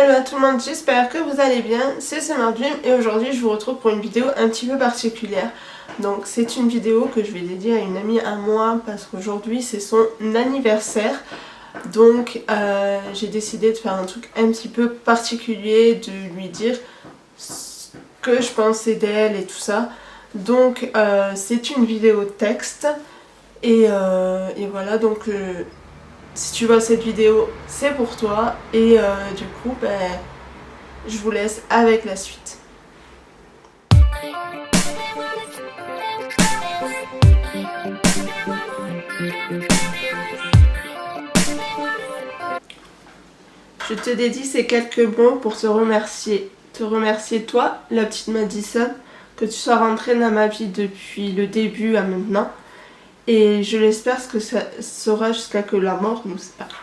Salut à tout le monde, j'espère que vous allez bien, c'est Summer Dream et aujourd'hui je vous retrouve pour une vidéo un petit peu particulière. Donc c'est une vidéo que je vais dédier à une amie à moi parce qu'aujourd'hui c'est son anniversaire. Donc j'ai décidé de faire un truc un petit peu particulier, de lui dire ce que je pensais d'elle et tout ça. Donc c'est une vidéo texte et voilà, donc si tu vois cette vidéo, c'est pour toi et du coup, je vous laisse avec la suite. Je te dédie ces quelques mots pour te remercier. Te remercier toi, la petite Madison, que tu sois rentrée dans ma vie depuis le début à maintenant. Et je l'espère que ça sera jusqu'à que la mort nous sépare.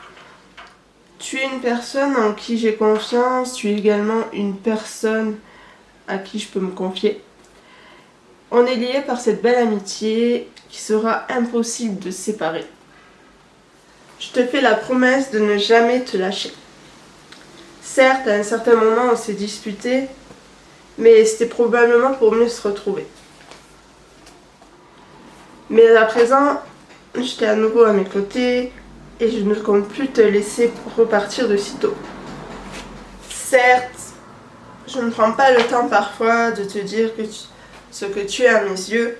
Tu es une personne en qui j'ai confiance, tu es également une personne à qui je peux me confier. On est liés par cette belle amitié qui sera impossible de séparer. Je te fais la promesse de ne jamais te lâcher. Certes, à un certain moment, on s'est disputé, mais c'était probablement pour mieux se retrouver. Mais à présent, je t'ai à nouveau à mes côtés et je ne compte plus te laisser repartir de sitôt. Certes, je ne prends pas le temps parfois de te dire ce que tu es à mes yeux.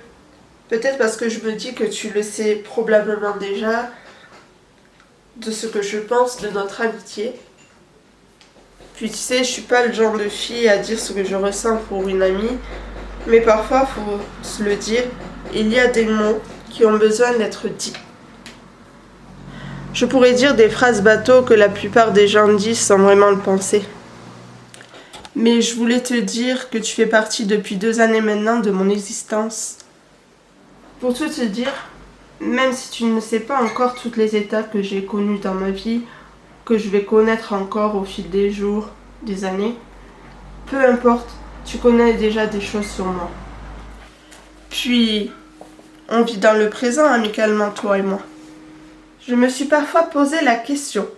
Peut-être parce que je me dis que tu le sais probablement déjà de ce que je pense de notre amitié. Puis tu sais, je suis pas le genre de fille à dire ce que je ressens pour une amie, mais parfois faut se le dire, il y a des mots qui ont besoin d'être dits. Je pourrais dire des phrases bateaux que la plupart des gens disent sans vraiment le penser. Mais je voulais te dire que tu fais partie depuis 2 années maintenant de mon existence. Pour tout te dire, même si tu ne sais pas encore toutes les étapes que j'ai connues dans ma vie, que je vais connaître encore au fil des jours, des années, peu importe, tu connais déjà des choses sur moi. Puis, on vit dans le présent amicalement, toi et moi. Je me suis parfois posé la question,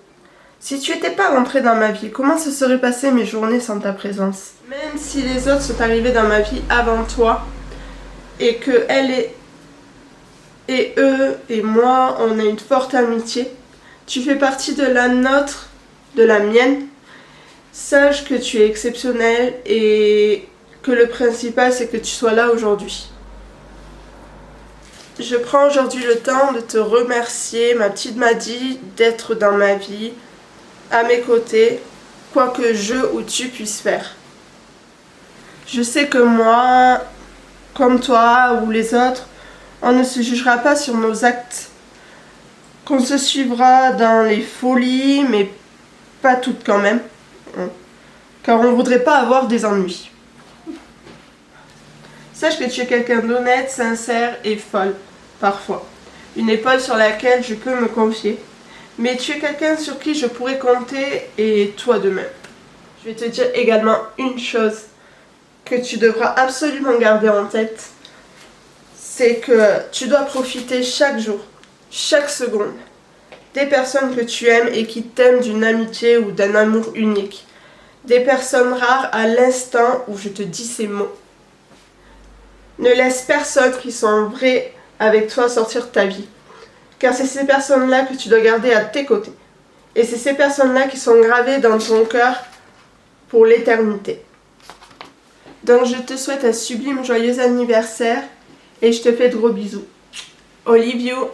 si tu n'étais pas rentré dans ma vie, comment se seraient passées mes journées sans ta présence? Même si les autres sont arrivés dans ma vie avant toi, et que eux et moi, on a une forte amitié, tu fais partie de la nôtre, de la mienne. Sache que tu es exceptionnel et que le principal c'est que tu sois là aujourd'hui. Je prends aujourd'hui le temps de te remercier, ma petite Maddy, d'être dans ma vie, à mes côtés, quoi que je ou tu puisses faire. Je sais que moi, comme toi ou les autres, on ne se jugera pas sur nos actes, qu'on se suivra dans les folies, mais pas toutes quand même, car on ne voudrait pas avoir des ennuis. Sache que tu es quelqu'un d'honnête, sincère et folle, parfois. Une épaule sur laquelle je peux me confier. Mais tu es quelqu'un sur qui je pourrais compter et toi de même. Je vais te dire également une chose que tu devras absolument garder en tête. C'est que tu dois profiter chaque jour, chaque seconde, des personnes que tu aimes et qui t'aiment d'une amitié ou d'un amour unique. Des personnes rares à l'instant où je te dis ces mots. Ne laisse personne qui sont vrais avec toi sortir de ta vie. Car c'est ces personnes-là que tu dois garder à tes côtés. Et c'est ces personnes-là qui sont gravées dans ton cœur pour l'éternité. Donc je te souhaite un sublime joyeux anniversaire et je te fais de gros bisous. Olive you.